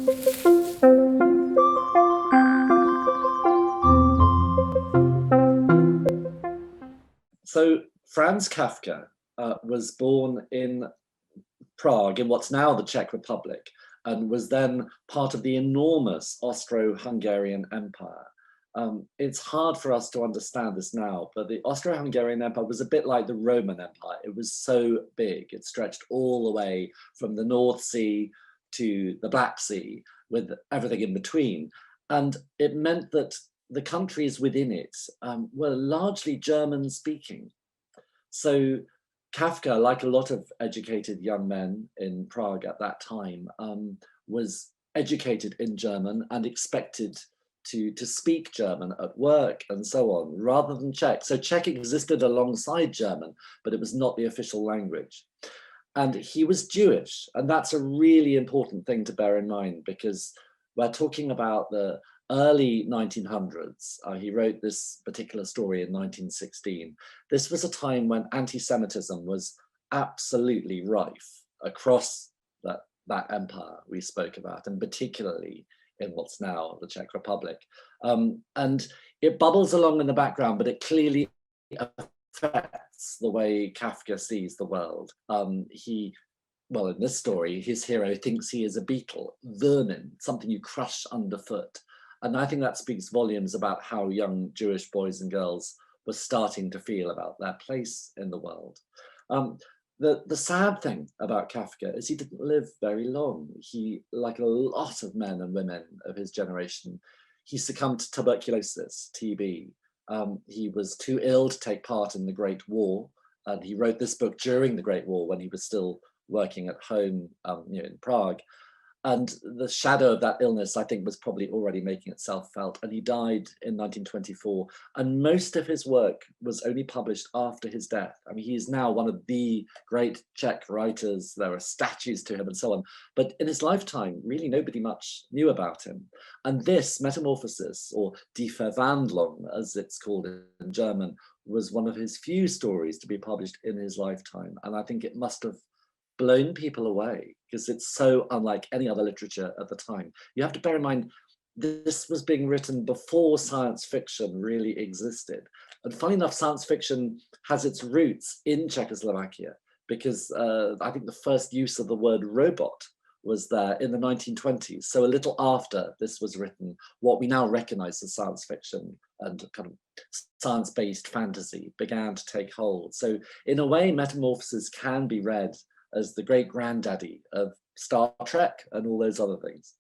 So Franz Kafka was born in Prague, in what's now the Czech Republic, and was then part of the enormous Austro-Hungarian Empire. It's hard for us to understand this now, but the Austro-Hungarian Empire was a bit like the Roman Empire. It was so big, it stretched all the way from the North Sea to the Black Sea, with everything in between. And it meant that the countries within it were largely German speaking. So Kafka, like a lot of educated young men in Prague at that time, was educated in German and expected to speak German at work and so on, rather than Czech. So Czech existed alongside German, but it was not the official language. And he was Jewish, and that's a really important thing to bear in mind, because we're talking about the early 1900s. He wrote this particular story in 1916. This was a time when anti-Semitism was absolutely rife across that empire we spoke about, and particularly in what's now the Czech Republic. And it bubbles along in the background, but it clearly affects the way Kafka sees the world. Well, in this story, his hero thinks he is a beetle, vermin, something you crush underfoot. And I think that speaks volumes about how young Jewish boys and girls were starting to feel about their place in the world. The sad thing about Kafka is he didn't live very long. He, like a lot of men and women of his generation, he succumbed to tuberculosis, TB. He was too ill to take part in the Great War, and he wrote this book during the Great War when he was still working at home in Prague. And the shadow of that illness, I think, was probably already making itself felt. And he died in 1924. And most of his work was only published after his death. I mean, he is now one of the great Czech writers. There are statues to him and so on. But in his lifetime, really nobody much knew about him. And this metamorphosis, or Die Verwandlung, as it's called in German, was one of his few stories to be published in his lifetime. And I think it must have blown people away, because it's so unlike any other literature at the time. You have to bear in mind, this was being written before science fiction really existed. And funny enough, science fiction has its roots in Czechoslovakia, because I think the first use of the word robot was there in the 1920s. So a little after this was written, what we now recognize as science fiction and kind of science-based fantasy began to take hold. So in a way, Metamorphoses can be read as the great granddaddy of Star Trek and all those other things.